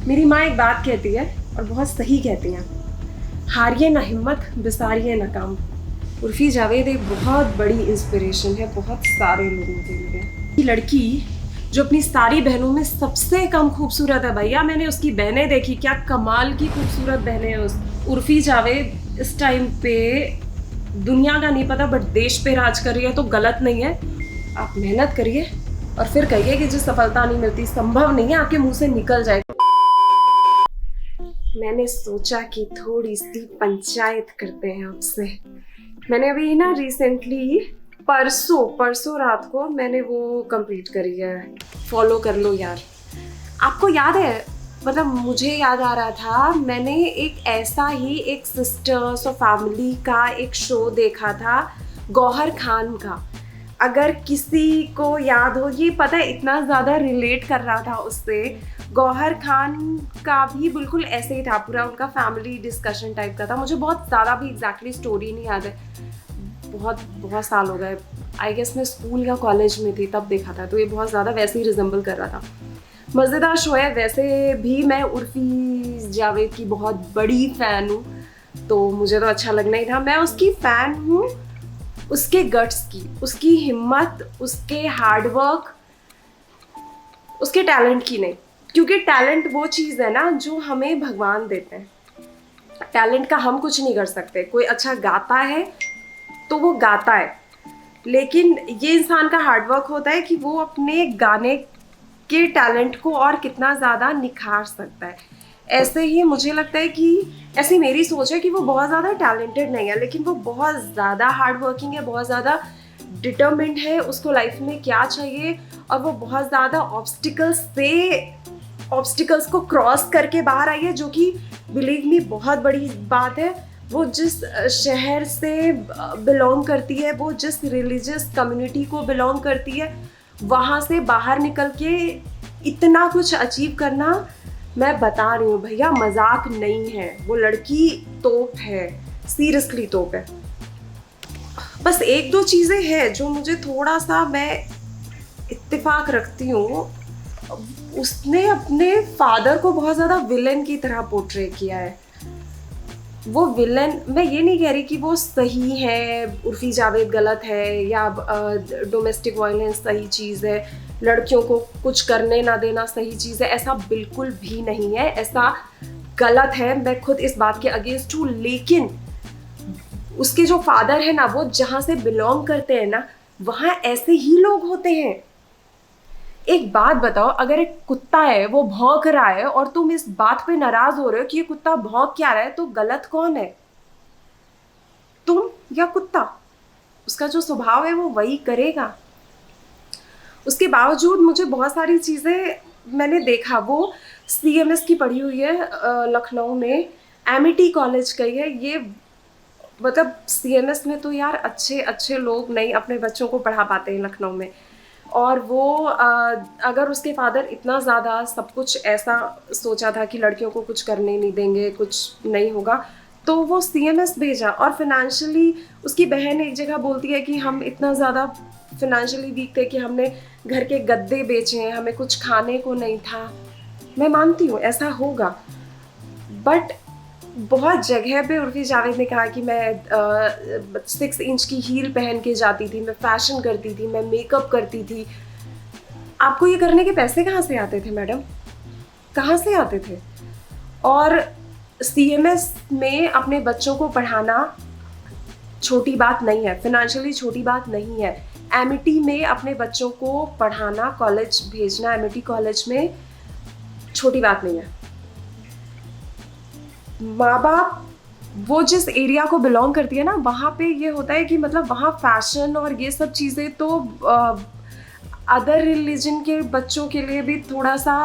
मेरी माँ एक बात कहती है और बहुत सही कहती हैं, हारिए ना हिम्मत, बिसारिए ना काम। उर्फी जावेद एक बहुत बड़ी इंस्पिरेशन है बहुत सारे लोगों के लिए। ये लड़की जो अपनी सारी बहनों में सबसे कम खूबसूरत है भैया, मैंने उसकी बहनें देखी, क्या कमाल की खूबसूरत बहनें हैं उस उर्फी जावेद। इस टाइम पे दुनिया का नहीं पता बट देश पे राज कर रही है, तो गलत नहीं है। आप मेहनत करिए और फिर कहिए कि जो सफलता नहीं मिलती, संभव नहीं है आपके मुंह से निकल जाए। मैंने सोचा कि थोड़ी सी पंचायत करते हैं आपसे। मैंने अभी ना रिसेंटली परसों रात को मैंने वो कंप्लीट करी है। फॉलो कर लो यार। आपको याद है, मतलब मुझे याद आ रहा था, मैंने एक ऐसा ही एक सिस्टर्स और फैमिली का एक शो देखा था, गौहर खान का। अगर किसी को याद हो, ये पता है इतना ज़्यादा रिलेट कर रहा था उससे। गौहर खान का भी बिल्कुल ऐसे ही था, पूरा उनका फैमिली डिस्कशन टाइप का था। मुझे बहुत ज़्यादा भी एग्जैक्टली स्टोरी नहीं याद है, बहुत साल हो गए। आई गेस मैं स्कूल या कॉलेज में थी तब देखा था, तो ये बहुत ज़्यादा वैसे ही रिजेंबल कर रहा था। मज़ेदार शो है। वैसे भी मैं उर्फी जावेद की बहुत बड़ी फ़ैन हूँ, तो मुझे तो अच्छा लगना ही था। मैं उसकी फ़ैन हूँ उसके गट्स की, उसकी हिम्मत, उसके हार्डवर्क, उसके टैलेंट की नहीं। क्योंकि टैलेंट वो चीज़ है ना जो हमें भगवान देते हैं। टैलेंट का हम कुछ नहीं कर सकते। कोई अच्छा गाता है तो वो गाता है, लेकिन ये इंसान का हार्डवर्क होता है कि वो अपने गाने के टैलेंट को और कितना ज़्यादा निखार सकता है। ऐसे ही मुझे लगता है कि ऐसी मेरी सोच है कि वो बहुत ज़्यादा टैलेंटेड नहीं है, लेकिन वो बहुत ज़्यादा हार्ड वर्किंग है, बहुत ज़्यादा डिटर्मिन्ड है। उसको लाइफ में क्या चाहिए, और वो बहुत ज़्यादा ऑब्स्टिकल्स को क्रॉस करके बाहर आई है, जो कि बिलीव मी बहुत बड़ी बात है। वो जिस शहर से बिलोंग करती है, वो जिस रिलीजियस कम्युनिटी को बिलोंग करती है, वहाँ से बाहर निकल के इतना कुछ अचीव करना, मैं बता रही हूँ भैया, मजाक नहीं है। वो लड़की तोप है, सीरियसली तोप है। बस एक दो चीज़ें हैं जो मुझे थोड़ा सा, मैं इत्तेफाक रखती हूँ। उसने अपने फादर को बहुत ज़्यादा विलन की तरह पोर्ट्रे किया है। वो विलन, मैं ये नहीं कह रही कि वो सही है, उर्फी जावेद गलत है, या डोमेस्टिक वायलेंस सही चीज़ है, लड़कियों को कुछ करने ना देना सही चीज़ है, ऐसा बिल्कुल भी नहीं है। ऐसा गलत है, मैं खुद इस बात के अगेंस्ट हूँ। लेकिन उसके जो फादर है ना, वो जहाँ से बिलोंग करते हैं ना, वहाँ ऐसे ही लोग होते हैं। एक बात बताओ, अगर एक कुत्ता है वो भौंक रहा है और तुम इस बात पे नाराज हो रहे हो कि ये कुत्ता भौंक क्या रहा है, तो गलत कौन है, तुम या कुत्ता? उसका जो स्वभाव है वो वही करेगा। उसके बावजूद मुझे बहुत सारी चीज़ें मैंने देखा। वो CMS की पढ़ी हुई है, लखनऊ में एमिटी कॉलेज गई है। ये मतलब CMS में तो यार अच्छे अच्छे लोग नहीं अपने बच्चों को पढ़ा पाते हैं लखनऊ में। और वो अगर उसके फादर इतना ज़्यादा सब कुछ ऐसा सोचा था कि लड़कियों को कुछ करने नहीं देंगे, कुछ नहीं होगा, तो वो CMS भेजा। और फिनेंशियली उसकी बहन एक जगह बोलती है कि हम इतना ज़्यादा फिनेंशियली वीक थे कि हमने घर के गद्दे बेचे हैं, हमें कुछ खाने को नहीं था। मैं मानती हूँ ऐसा होगा, बट बहुत जगह पे उर्फी जावेद ने कहा कि मैं 6 इंच की हील पहन के जाती थी, मैं फैशन करती थी, मैं मेकअप करती थी। आपको ये करने के पैसे कहाँ से आते थे मैडम, कहाँ से आते थे? और CMS में अपने बच्चों को पढ़ाना छोटी बात नहीं है, फिनेंशियली छोटी बात नहीं है। एमिटी में अपने बच्चों को पढ़ाना, कॉलेज भेजना एमिटी कॉलेज में, छोटी बात नहीं है। माँ बाप वो जिस एरिया को बिलोंग करती है ना, वहाँ पे ये होता है कि मतलब वहाँ फैशन और ये सब चीज़ें तो अदर रिलीजन के बच्चों के लिए भी थोड़ा सा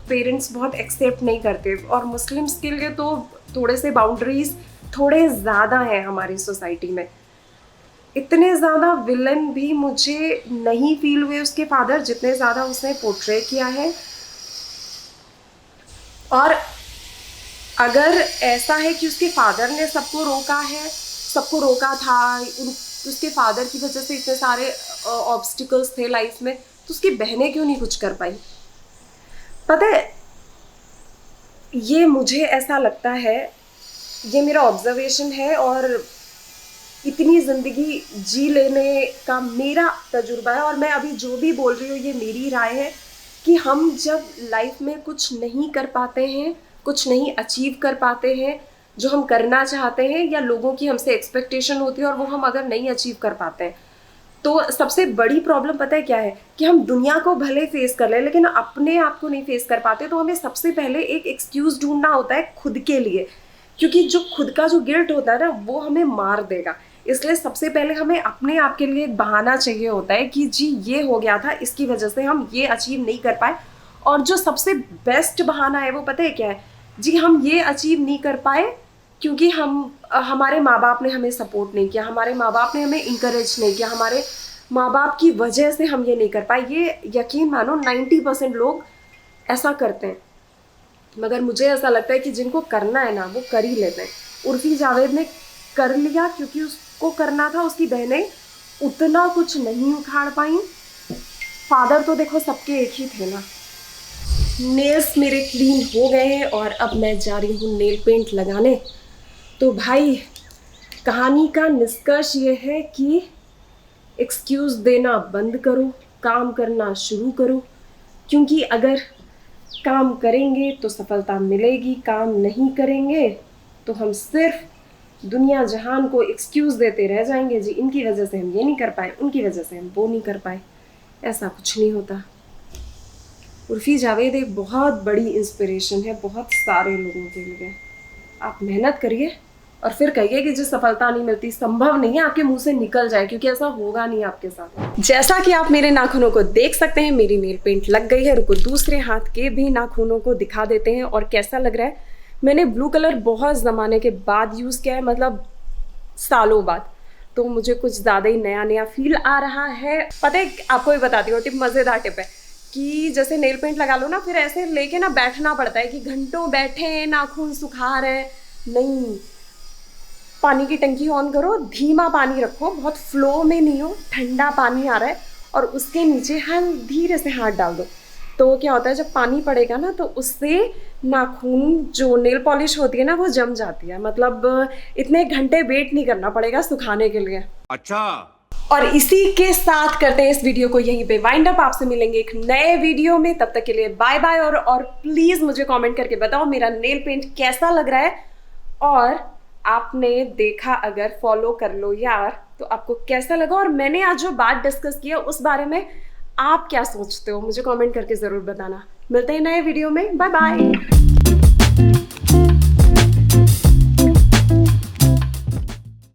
पेरेंट्स बहुत एक्सेप्ट नहीं करते, और मुस्लिम्स के लिए तो थोड़े से बाउंड्रीज थोड़े ज़्यादा हैं हमारी सोसाइटी में। इतने ज़्यादा विलन भी मुझे नहीं फील हुए उसके फादर, जितने ज़्यादा उसने पोर्ट्रे किया है। और अगर ऐसा है कि उसके फादर ने सबको रोका है, सबको रोका था, उसके फादर की वजह से इतने सारे ऑब्स्टिकल्स थे लाइफ में, तो उसकी बहनें क्यों नहीं कुछ कर पाई? पता है, ये मुझे ऐसा लगता है, ये मेरा ऑब्जर्वेशन है और इतनी ज़िंदगी जी लेने का मेरा तजुर्बा है, और मैं अभी जो भी बोल रही हूँ ये मेरी राय है कि हम जब लाइफ में कुछ नहीं कर पाते हैं, कुछ नहीं अचीव कर पाते हैं जो हम करना चाहते हैं, या लोगों की हमसे एक्सपेक्टेशन होती है और वो हम अगर नहीं अचीव कर पाते हैं, तो सबसे बड़ी प्रॉब्लम पता है क्या है कि हम दुनिया को भले फेस कर लें लेकिन अपने आप को नहीं फेस कर पाते। तो हमें सबसे पहले एक एक्सक्यूज़ ढूंढना होता है खुद के लिए, क्योंकि जो खुद का जो गिल्ट होता है ना वो हमें मार देगा। इसलिए सबसे पहले हमें अपने आप के लिए एक बहाना चाहिए होता है कि जी ये हो गया था, इसकी वजह से हम ये अचीव नहीं कर पाए। और जो सबसे बेस्ट बहाना है वो पता है क्या है, जी हम ये अचीव नहीं कर पाए क्योंकि हमारे माँ बाप ने हमें सपोर्ट नहीं किया, हमारे माँ बाप ने हमें इंकरेज नहीं किया, हमारे माँ बाप की वजह से हम ये नहीं कर पाए। ये यकीन मानो 90% लोग ऐसा करते हैं, मगर मुझे ऐसा लगता है कि जिनको करना है ना वो कर ही लेते हैं। उर्फी जावेद ने कर लिया क्योंकि उसको करना था, उसकी बहनें उतना कुछ नहीं उखाड़ पाई। फादर तो देखो सबके एक ही थे ना। नेल्स मेरे क्लीन हो गए हैं और अब मैं जा रही हूँ नेल पेंट लगाने। तो भाई कहानी का निष्कर्ष ये है कि एक्सक्यूज़ देना बंद करो, काम करना शुरू करो, क्योंकि अगर काम करेंगे तो सफलता मिलेगी, काम नहीं करेंगे तो हम सिर्फ दुनिया जहान को एक्सक्यूज़ देते रह जाएंगे, जी इनकी वजह से हम ये नहीं कर पाए, उनकी वजह से हम वो नहीं कर पाए। ऐसा कुछ नहीं होता। उर्फी जावेद एक बहुत बड़ी इंस्पिरेशन है बहुत सारे लोगों के लिए। आप मेहनत करिए और फिर कहिए कि जो सफलता नहीं मिलती, संभव नहीं है आपके मुंह से निकल जाए, क्योंकि ऐसा होगा नहीं आपके साथ। जैसा कि आप मेरे नाखूनों को देख सकते हैं, मेरी नेल पेंट लग गई है। रुको दूसरे हाथ के भी नाखूनों को दिखा देते हैं और कैसा लग रहा है। मैंने ब्लू कलर बहुत ज़माने के बाद यूज़ किया है, मतलब सालों बाद, तो मुझे कुछ ज़्यादा ही नया नया फील आ रहा है। पता है आपको भी बताती हूँ टिप, मज़ेदार टिप है कि जैसे नेल पेंट लगा लो ना, फिर ऐसे लेके ना बैठना पड़ता है कि घंटों बैठे नाखून सुखा रहे हैं। नहीं, पानी की टंकी ऑन करो, धीमा पानी रखो, बहुत फ्लो में नहीं हो, ठंडा पानी आ रहा है और उसके नीचे हम धीरे से हाथ डाल दो। तो क्या होता है जब पानी पड़ेगा ना तो उससे नाखून जो नेल पॉलिश होती है ना वो जम जाती है। मतलब इतने घंटे वेट नहीं करना पड़ेगा सुखाने के लिए। अच्छा। और इसी के साथ करते हैं इस वीडियो को यहीं पे वाइंड अप। आपसे मिलेंगे एक नए वीडियो में, तब तक के लिए बाय बाय। और प्लीज मुझे कमेंट करके बताओ मेरा नेल पेंट कैसा लग रहा है, और आपने देखा अगर फॉलो कर लो यार तो आपको कैसा लगा, और मैंने आज जो बात डिस्कस किया उस बारे में आप क्या सोचते हो मुझे कमेंट करके जरूर बताना। मिलते हैं नए वीडियो में, बाय बाय।